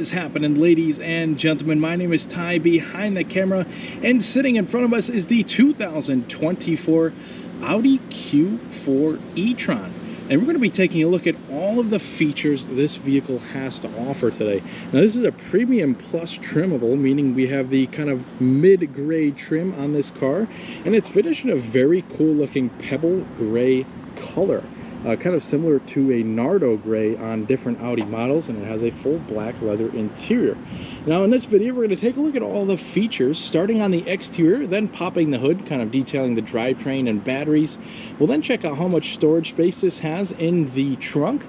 is happening, ladies and gentlemen? My name is Ty behind the camera, and sitting in front of us is the 2024 Audi Q4 e-tron. And we're going to be taking a look at all of the features this vehicle has to offer today. Now, this is a premium plus trimmable, meaning we have the kind of mid-grade trim on this car, and it's finished in a very cool looking pebble gray color. Kind of similar to a Nardo gray on different Audi models, and it has a full black leather interior. Now in this video, we're going to take a look at all the features, starting on the exterior, then popping the hood, kind of detailing the drivetrain and batteries. We'll then check out how much storage space this has in the trunk.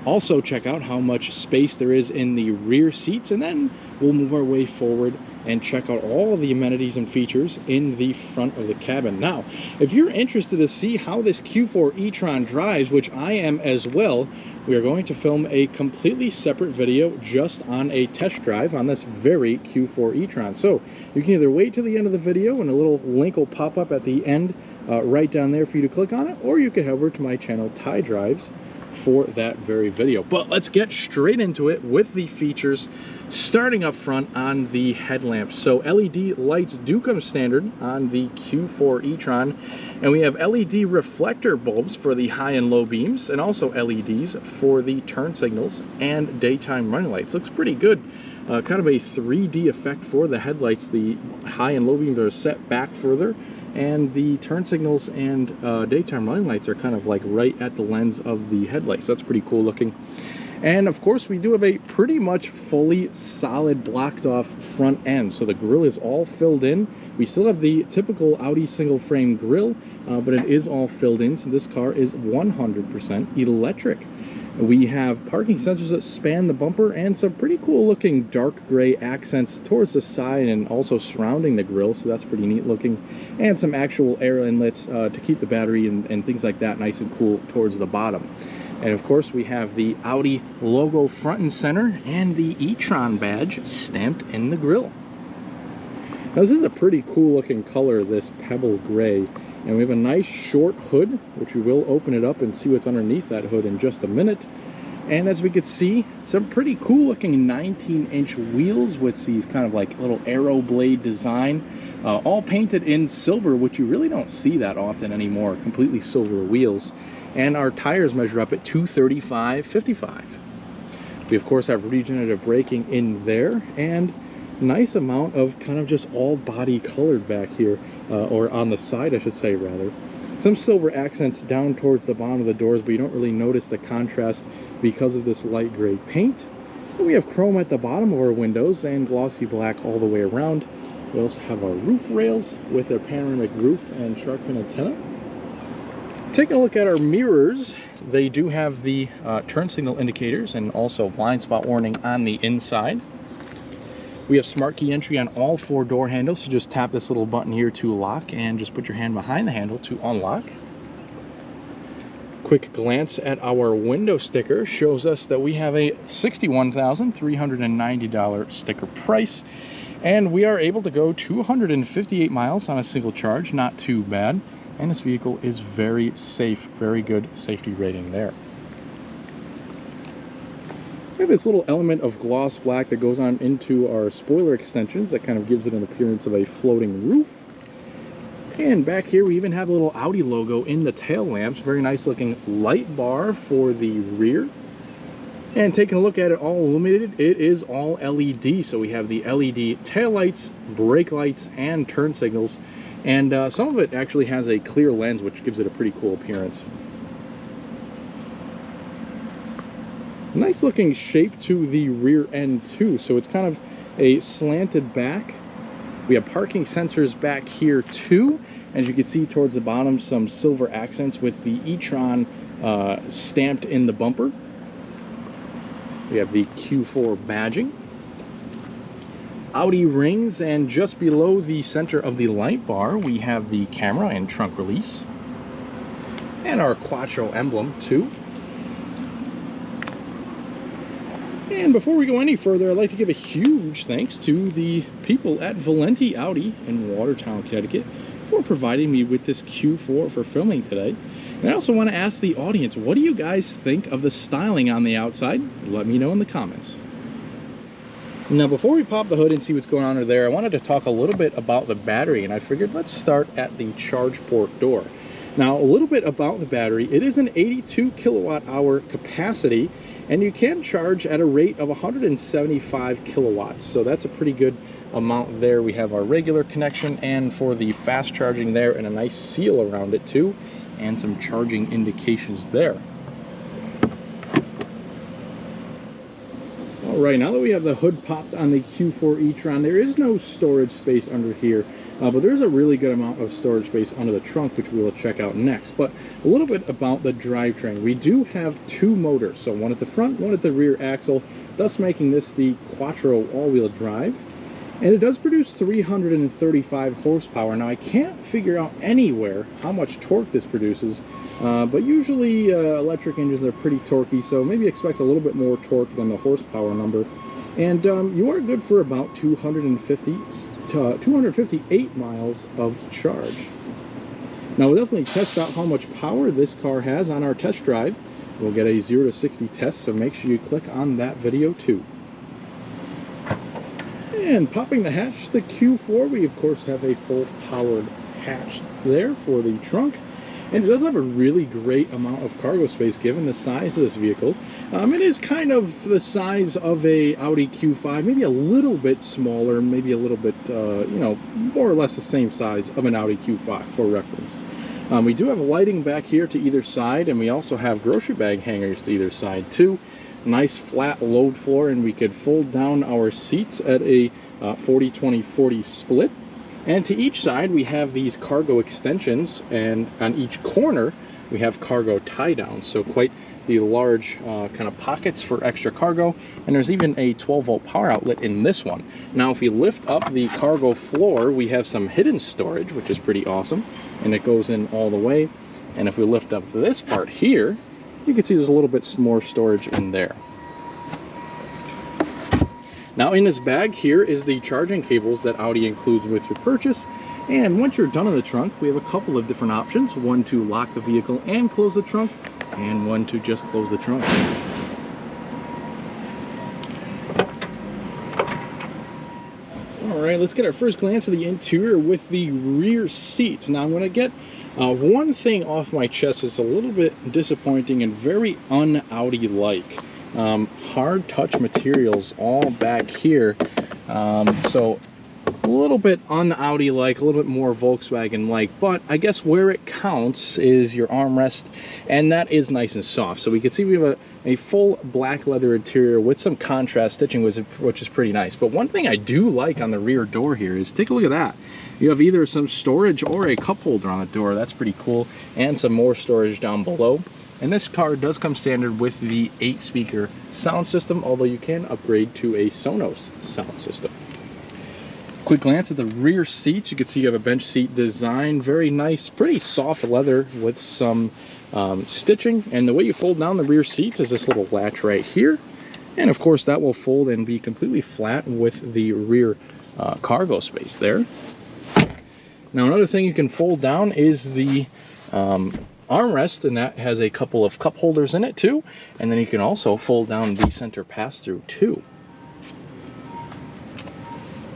Also check out how much space there is in the rear seats, and then we'll move our way forward and check out all the amenities and features in the front of the cabin. Now, if you're interested to see how this Q4 e-tron drives, which I am as well, we are going to film a completely separate video just on a test drive on this very Q4 e-tron. So you can either wait till the end of the video and a little link will pop up at the end right down there for you to click on it, or you can head over to my channel, Ty Drives, for that very video. But let's get straight into it with the features, starting up front on the headlamps. So LED lights do come standard on the Q4 e-tron, and we have LED reflector bulbs for the high and low beams, and also LEDs for the turn signals and daytime running lights. Looks pretty good. Kind of a 3D effect for the headlights. The high and low beams are set back further, and the turn signals and daytime running lights are kind of like right at the lens of the headlights. So that's pretty cool looking. And of course, we do have a pretty much fully solid blocked off front end. So the grille is all filled in. We still have the typical Audi single frame grille, but it is all filled in. So this car is 100% electric. We have parking sensors that span the bumper and some pretty cool looking dark gray accents towards the side and also surrounding the grille, so that's pretty neat looking. And some actual air inlets to keep the battery and things like that nice and cool towards the bottom. And of course, we have the Audi logo front and center and the e-tron badge stamped in the grille. Now, this is a pretty cool looking color, this pebble gray. And we have a nice short hood, which we will open it up and see what's underneath that hood in just a minute. And as we can see, some pretty cool looking 19-inch wheels with these kind of like little arrow blade design, all painted in silver, which you really don't see that often anymore, completely silver wheels. And our tires measure up at 235/55. We of course have regenerative braking in there, and nice amount of kind of just all body colored back here, or on the side I should say rather. Some silver accents down towards the bottom of the doors, but you don't really notice the contrast because of this light gray paint. And we have chrome at the bottom of our windows and glossy black all the way around. We also have our roof rails with their panoramic roof and shark fin antenna. Taking a look at our mirrors, they do have the turn signal indicators and also blind spot warning on the inside. We have smart key entry on all 4 door handles, so just tap this little button here to lock and just put your hand behind the handle to unlock. Quick glance at our window sticker shows us that we have a $61,390 sticker price, and we are able to go 258 miles on a single charge, not too bad. And this vehicle is very safe, very good safety rating there. We have this little element of gloss black that goes on into our spoiler extensions that kind of gives it an appearance of a floating roof. And back here we even have a little Audi logo in the tail lamps. Very nice looking light bar for the rear. And taking a look at it all illuminated, it is all LED. So we have the LED tail lights, brake lights, and turn signals. And some of it actually has a clear lens, which gives it a pretty cool appearance. Nice looking shape to the rear end too. So it's kind of a slanted back. We have parking sensors back here too. As you can see towards the bottom, some silver accents with the e-tron stamped in the bumper. We have the Q4 badging. Audi rings, and just below the center of the light bar we have the camera and trunk release, and our Quattro emblem too. And before we go any further, I'd like to give a huge thanks to the people at Valenti Audi in Watertown, Connecticut for providing me with this Q4 for filming today. And I also want to ask the audience, what do you guys think of the styling on the outside? Let me know in the comments. Now, before we pop the hood and see what's going on under there, I wanted to talk a little bit about the battery, and I figured let's start at the charge port door. Now, a little bit about the battery. It is an 82 kilowatt hour capacity, and you can charge at a rate of 175 kilowatts. So that's a pretty good amount there. We have our regular connection, and for the fast charging there, and a nice seal around it too, and some charging indications there. All right, now that we have the hood popped on the Q4 e-tron, there is no storage space under here, but there's a really good amount of storage space under the trunk, which we will check out next. But a little bit about the drivetrain. We do have two motors, so one at the front, one at the rear axle, thus making this the Quattro all-wheel drive. And it does produce 335 horsepower. Now, I can't figure out anywhere how much torque this produces, but usually electric engines are pretty torquey, so maybe expect a little bit more torque than the horsepower number. And you are good for about 258 miles of charge. Now, we'll definitely test out how much power this car has on our test drive. We'll get a 0 to 60 test, so make sure you click on that video too. And popping the hatch, the Q4, we of course have a full powered hatch there for the trunk. And it does have a really great amount of cargo space given the size of this vehicle. It is kind of the size of a Audi Q5, maybe a little bit smaller, maybe a little bit, you know, more or less the same size of an Audi Q5 for reference. We do have lighting back here to either side, and we also have grocery bag hangers to either side too. Nice flat load floor, and we could fold down our seats at a 40-20-40 split. And to each side we have these cargo extensions, and on each corner we have cargo tie downs, so quite the large kind of pockets for extra cargo. And there's even a 12-volt power outlet in this one. Now, if we lift up the cargo floor, we have some hidden storage, which is pretty awesome, and it goes in all the way. And if we lift up this part here, you can see there's a little bit more storage in there. Now, in this bag here is the charging cables that Audi includes with your purchase. And once you're done in the trunk, we have a couple of different options. One to lock the vehicle and close the trunk, and one to just close the trunk. All right, let's get our first glance at the interior with the rear seats. Now, I'm going to get one thing off my chest is a little bit disappointing and very un-Audi-like. Hard touch materials all back here, so a little bit un-Audi-like, a little bit more Volkswagen-like, but I guess where it counts is your armrest, and that is nice and soft. So we can see we have a full black leather interior with some contrast stitching, which is pretty nice. But one thing I do like on the rear door here is, take a look at that. You have either some storage or a cup holder on the door. That's pretty cool, and some more storage down below. And this car does come standard with the 8-speaker sound system, although you can upgrade to a Sonos sound system. Quick glance at the rear seats. You can see you have a bench seat design. Very nice, pretty soft leather with some stitching. And the way you fold down the rear seats is this little latch right here. And of course that will fold and be completely flat with the rear cargo space there. Now, another thing you can fold down is the armrest, and that has a couple of cup holders in it too. And then you can also fold down the center pass-through too.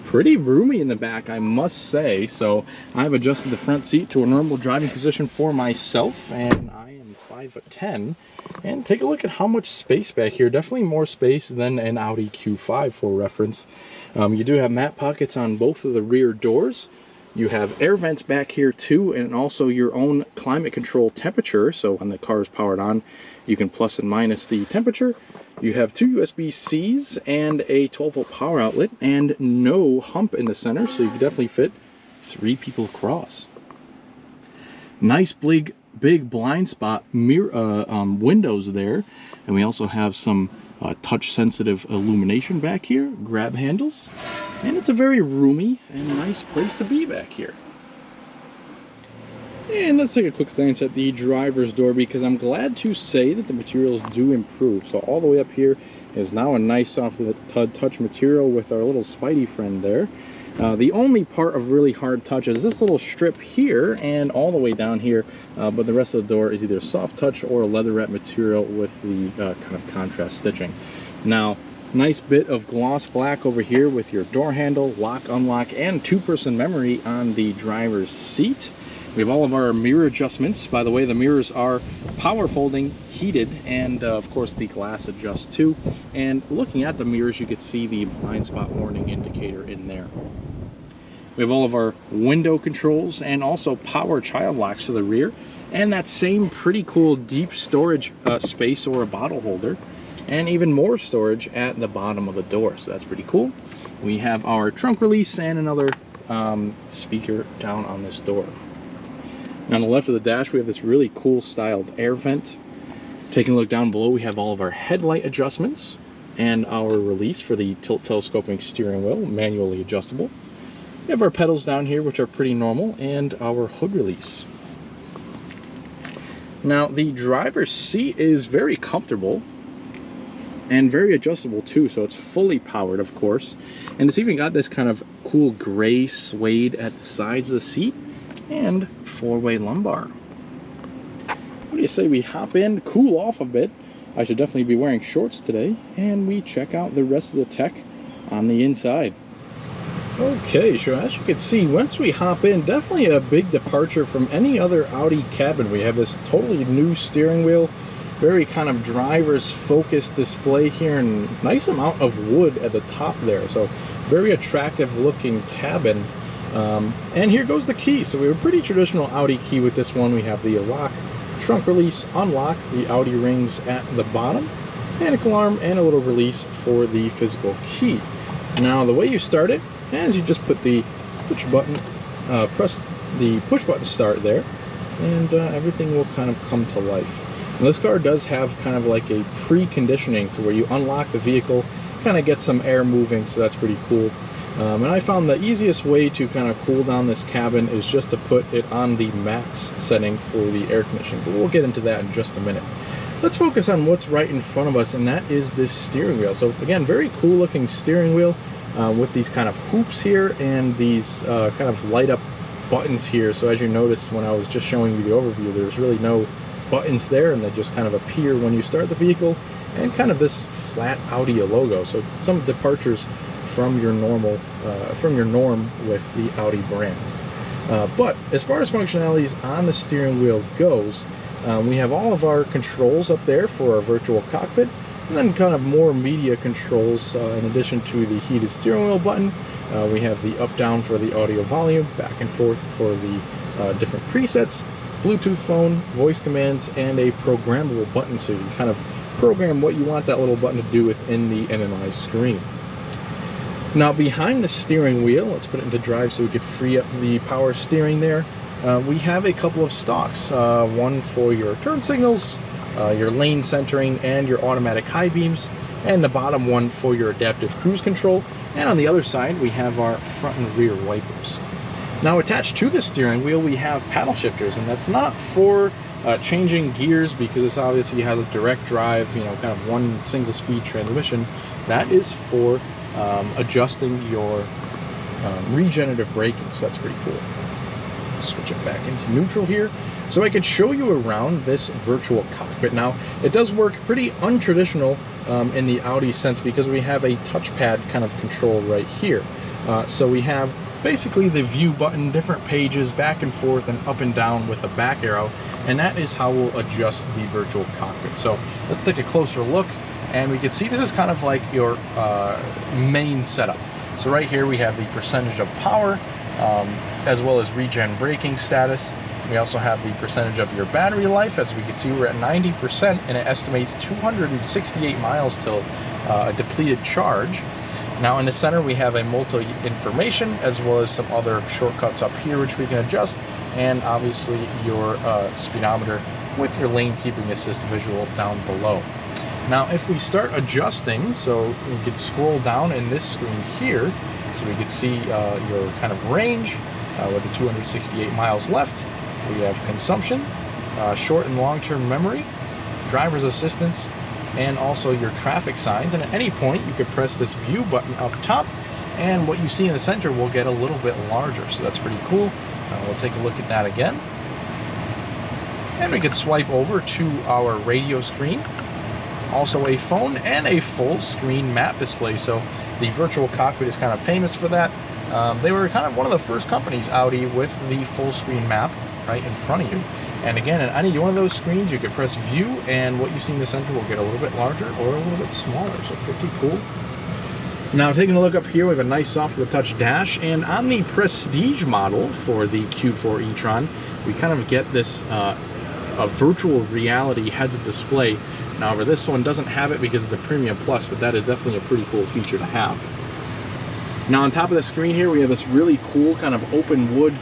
Pretty roomy in the back, I must say. So I've adjusted the front seat to a normal driving position for myself, and I am 5'10". And take a look at how much space back here. Definitely more space than an Audi Q5 for reference. You do have mat pockets on both of the rear doors. You have air vents back here too, and also your own climate control temperature. So when the car is powered on, you can plus and minus the temperature. You have two USB-Cs and a 12-volt power outlet, and no hump in the center, so you can definitely fit 3 people across. Nice big blind spot mirror windows there, and we also have some touch-sensitive illumination back here, grab handles, and it's a very roomy and nice place to be back here. And let's take a quick glance at the driver's door, because I'm glad to say that the materials do improve. So all the way up here is now a nice soft touch material with our little Spidey friend there. The only part of really hard touch is this little strip here and all the way down here, but the rest of the door is either soft touch or a leatherette material with the kind of contrast stitching. Now, Nice bit of gloss black over here with your door handle, lock, unlock, and two-person memory on the driver's seat. We have all of our mirror adjustments. By the way, the mirrors are power folding, heated, and of course the glass adjusts too. And looking at the mirrors, you can see the blind spot warning indicator in there. We have all of our window controls and also power child locks to the rear, and that same pretty cool deep storage space or a bottle holder, and even more storage at the bottom of the door, so that's pretty cool. We have our trunk release and another speaker down on this door. Now on the left of the dash, we have this really cool styled air vent. Taking a look down below, we have all of our headlight adjustments and our release for the tilt telescoping steering wheel, manually adjustable. We have our pedals down here, which are pretty normal, and our hood release. Now the driver's seat is very comfortable and very adjustable too, so it's fully powered, of course, and it's even got this kind of cool gray suede at the sides of the seat and four-way lumbar. What do you say we hop in, cool off a bit? I should definitely be wearing shorts today, and we check out the rest of the tech on the inside. Okay, so as you can see, once we hop in, definitely a big departure from any other Audi cabin. We have this totally new steering wheel, very kind of driver's focused display here, and nice amount of wood at the top there, so very attractive looking cabin. And here goes the key. So we have a pretty traditional Audi key with this one. We have the lock, trunk release, unlock, the Audi rings at the bottom, panic alarm, and a little release for the physical key. Now the way you start it is you just put the push button, press the push button start there, and everything will kind of come to life. And this car does have kind of like a preconditioning to where you unlock the vehicle, kind of get some air moving, so that's pretty cool. And I found the easiest way to kind of cool down this cabin is just to put it on the max setting for the air conditioning, but we'll get into that in just a minute. Let's focus on what's right in front of us, and that is this steering wheel. So again, very cool looking steering wheel with these kind of hoops here and these kind of light up buttons here. So as you noticed when I was just showing you the overview, there's really no buttons there, and they just kind of appear when you start the vehicle, and kind of this flat Audi logo. So some departures from your normal, from your norm with the Audi brand. But as far as functionalities on the steering wheel goes, we have all of our controls up there for our virtual cockpit, and then kind of more media controls in addition to the heated steering wheel button. We have the up down for the audio volume, back and forth for the different presets, Bluetooth phone, voice commands, and a programmable button, so you can kind of program what you want that little button to do within the MMI screen. Now behind the steering wheel, let's put it into drive so we could free up the power steering there. We have a couple of stalks, one for your turn signals, your lane centering, and your automatic high beams, and the bottom one for your adaptive cruise control. And on the other side, we have our front and rear wipers. Now attached to the steering wheel, we have paddle shifters, and that's not for changing gears, because this obviously has a direct drive, you know, kind of one single speed transmission. That is for adjusting your regenerative braking, so that's pretty cool. Switch it back into neutral here so I could show you around this virtual cockpit. Now it does work pretty untraditional in the Audi sense, because we have a touchpad kind of control right here. So we have basically the view button, different pages, back and forth and up and down with a back arrow, and that is how we'll adjust the virtual cockpit. So let's take a closer look, and we can see this is kind of like your main setup. So right here we have the percentage of power, as well as regen braking status. We also have the percentage of your battery life. As we can see, we're at 90%, and it estimates 268 miles till a depleted charge. Now in the center we have a multi-information, as well as some other shortcuts up here which we can adjust, and obviously your speedometer with your lane keeping assist visual down below. Now if we start adjusting, so we can scroll down in this screen here, so we can see your kind of range with the 268 miles left. We have consumption, short and long-term memory, driver's assistance, and also your traffic signs. And at any point you could press this view button up top, and what you see in the center will get a little bit larger, so that's pretty cool. We'll take a look at that again, and we could swipe over to our radio screen. also a phone and a full screen map display. So the virtual cockpit is kind of famous for that. They were kind of one of the first companies, Audi, with the full screen map right in front of you. And again, in any one of those screens, you can press view, and what you see in the center will get a little bit larger or a little bit smaller. So pretty cool. Now, taking a look up here, we have a nice soft with touch dash, and on the Prestige model for the Q4 e-tron, we kind of get this a virtual reality heads-up display. Now, however, this one doesn't have it because it's a Premium Plus, but that is definitely a pretty cool feature to have. Now, on top of the screen here, we have this really cool kind of open wood,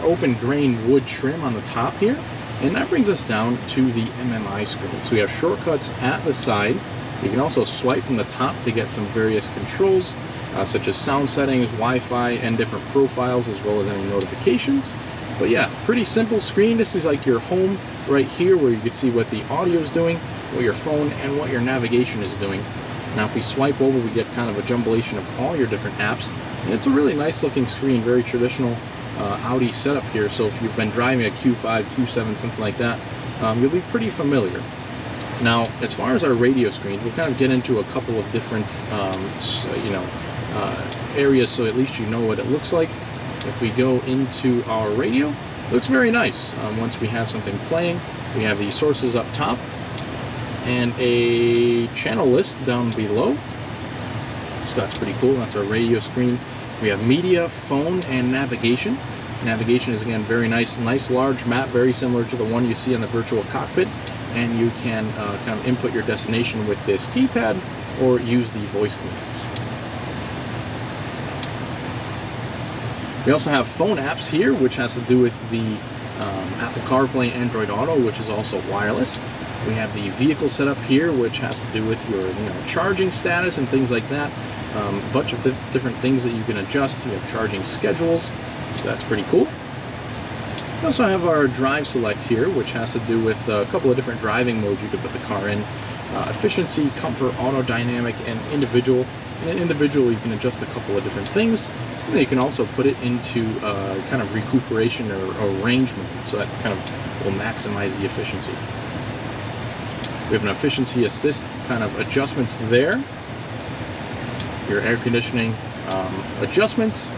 open grain wood trim on the top here, and that brings us down to the MMI screen. So we have shortcuts at the side. You can also swipe from the top to get some various controls, such as sound settings, Wi-Fi, and different profiles, as well as any notifications. But yeah, pretty simple screen. This is like your home right here, where you can see what the audio is doing, what your phone, and what your navigation is doing. Now, if we swipe over, we get kind of a jumblation of all your different apps. And it's a really nice looking screen, very traditional Audi setup here. So if you've been driving a Q5, Q7, something like that, you'll be pretty familiar. Now, as far as our radio screens, we'll kind of get into a couple of different, areas, so at least you know what it looks like. If we go into our radio, it looks very nice. Once we have something playing, we have the sources up top and a channel list down below. So that's pretty cool. That's our radio screen. We have media, phone, and navigation. Navigation is, again, very nice large map, very similar to the one you see on the virtual cockpit. And you can kind of input your destination with this keypad or use the voice commands. We also have phone apps here, which has to do with the Apple CarPlay, Android Auto, which is also wireless. We have the vehicle setup here, which has to do with your charging status and things like that. A bunch of different things that you can adjust. You have charging schedules, so that's pretty cool. We also have our drive select here, which has to do with a couple of different driving modes you could put the car in. Efficiency, comfort, auto dynamic, and individual. And in individual, you can adjust a couple of different things. And then you can also put it into kind of recuperation or range mode, so that kind of will maximize the efficiency. We have an efficiency assist kind of adjustments there. Your air conditioning adjustments.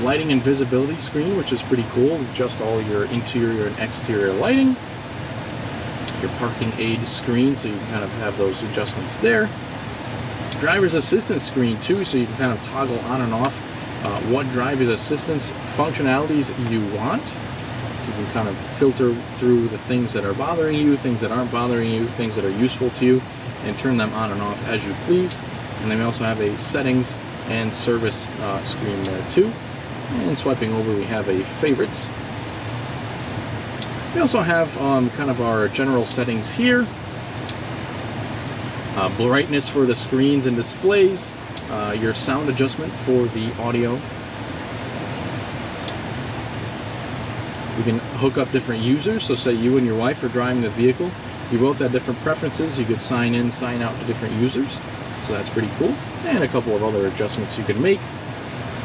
Lighting and visibility screen, which is pretty cool. Adjust all your interior and exterior lighting. Your parking aid screen, so you can kind of have those adjustments there. Driver's assistance screen too, so you can kind of toggle on and off what driver's assistance functionalities you want. You can kind of filter through the things that are bothering you, things that aren't bothering you, things that are useful to you, and turn them on and off as you please. And then we also have a settings and service screen there too. And swiping over, we have a favorites. We also have kind of our general settings here. Brightness for the screens and displays. Your sound adjustment for the audio. You can hook up different users. So say you and your wife are driving the vehicle. You both have different preferences. You could sign in, sign out to different users. So that's pretty cool. And a couple of other adjustments you can make.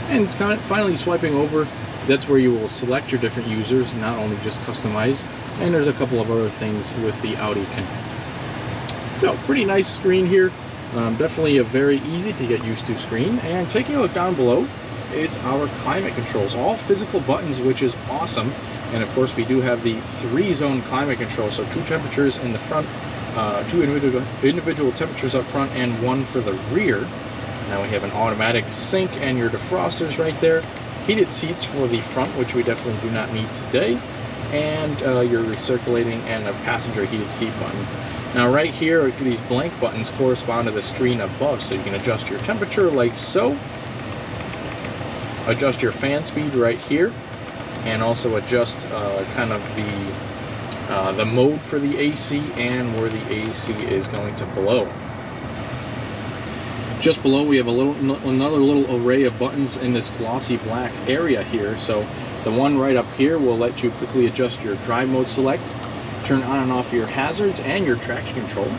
And finally, swiping over, that's where you will select your different users, not only just customize. And there's a couple of other things with the Audi Connect. So, pretty nice screen here. Definitely a very easy to get used to screen. And taking a look down below is our climate controls. All physical buttons, which is awesome. And of course, we do have the 3-zone climate control. So 2 temperatures in the front, 2 individual temperatures up front, and 1 for the rear. Now we have an automatic sync and your defrosters right there. Heated seats for the front, which we definitely do not need today. And your recirculating and a passenger heated seat button. Now right here, these blank buttons correspond to the screen above, so you can adjust your temperature like so. Adjust your fan speed right here. And also adjust kind of the mode for the AC and where the AC is going to blow. Just below, we have another little array of buttons in this glossy black area here. So the one right up here will let you quickly adjust your drive mode select, turn on and off your hazards and your traction control.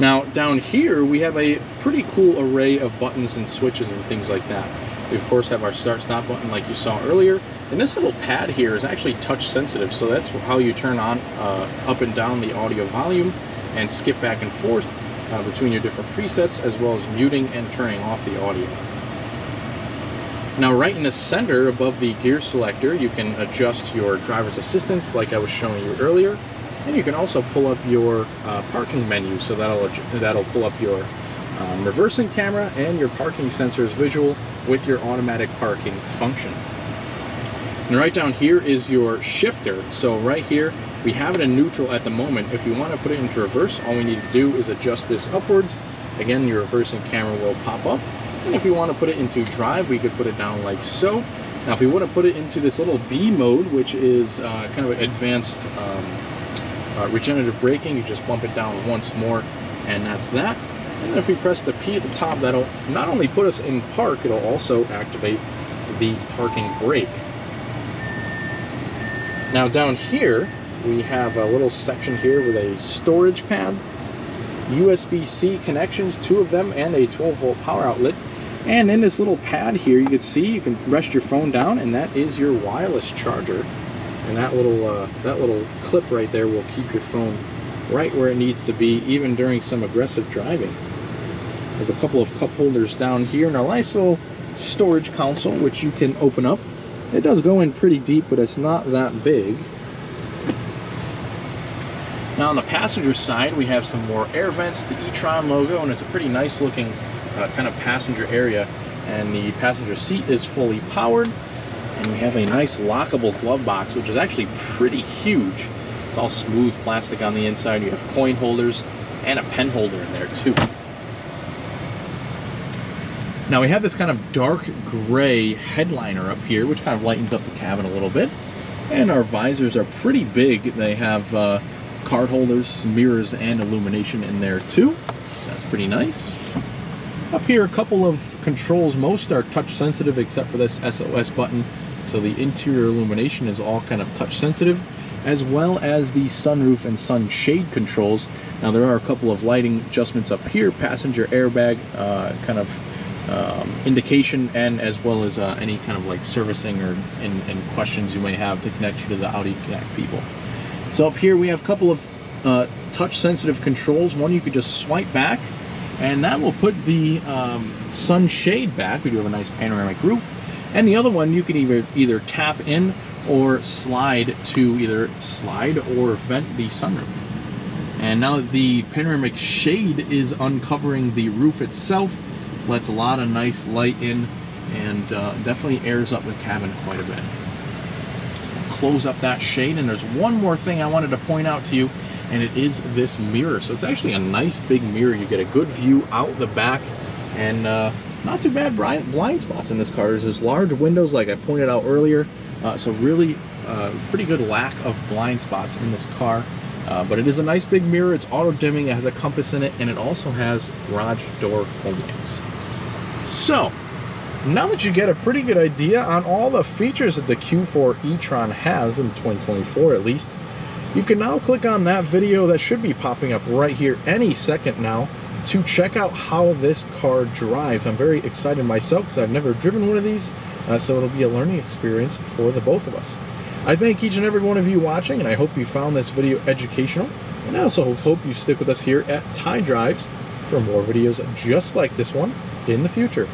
Now down here, we have a pretty cool array of buttons and switches and things like that. We of course have our start-stop button like you saw earlier. And this little pad here is actually touch sensitive, so that's how you turn on up and down the audio volume and skip back and forth between your different presets, as well as muting and turning off the audio. Now right in the center above the gear selector, you can adjust your driver's assistance like I was showing you earlier, and you can also pull up your parking menu, so that'll pull up your reversing camera and your parking sensors visual with your automatic parking function. And right down here is your shifter. So right here, we have it in neutral at the moment. If you want to put it into reverse, all we need to do is adjust this upwards. Again, your reversing camera will pop up. And if you want to put it into drive, we could put it down like so. Now, if we want to put it into this little B mode, which is kind of advanced regenerative braking, you just bump it down once more, and that's that. And then if we press the P at the top, that'll not only put us in park, it'll also activate the parking brake. Now down here, we have a little section here with a storage pad, USB-C connections, 2 of them, and a 12-volt power outlet. And in this little pad here, you can see you can rest your phone down, and that is your wireless charger. And that little clip right there will keep your phone right where it needs to be, even during some aggressive driving. We have a couple of cup holders down here, and a nice little storage console, which you can open up. It does go in pretty deep, but it's not that big. Now on the passenger side, we have some more air vents, the E-Tron logo, and it's a pretty nice looking kind of passenger area. And the passenger seat is fully powered. And we have a nice lockable glove box, which is actually pretty huge. It's all smooth plastic on the inside. You have coin holders and a pen holder in there too. Now we have this kind of dark gray headliner up here, which kind of lightens up the cabin a little bit. And our visors are pretty big. They have card holders, mirrors, and illumination in there too. So that's pretty nice. Up here, a couple of controls. Most are touch sensitive except for this SOS button. So the interior illumination is all kind of touch sensitive, as well as the sunroof and sunshade controls. Now there are a couple of lighting adjustments up here, passenger airbag kind of indication, and as well as any kind of like servicing or and questions you may have to connect you to the Audi Connect people. So up here we have a couple of touch sensitive controls. One you could just swipe back, and that will put the sunshade back. We do have a nice panoramic roof. And the other one you can either tap in or slide to either slide or vent the sunroof. And now the panoramic shade is uncovering the roof itself, lets a lot of nice light in, and definitely airs up the cabin quite a bit. So we'll close up that shade, and there's one more thing I wanted to point out to you, and it is this mirror. So it's actually a nice big mirror. You get a good view out the back, and not too bad blind spots in this car. There's large windows like I pointed out earlier, so really pretty good lack of blind spots in this car. But it is a nice big mirror. It's auto dimming, it has a compass in it, and it also has garage door openings. So now that you get a pretty good idea on all the features that the Q4 e-tron has in 2024 at least, you can now click on that video that should be popping up right here any second now to check out how this car drives. I'm very excited myself because I've never driven one of these, so it'll be a learning experience for the both of us. I thank each and every one of you watching, and I hope you found this video educational. And I also hope you stick with us here at Ty Drives for more videos just like this one in the future.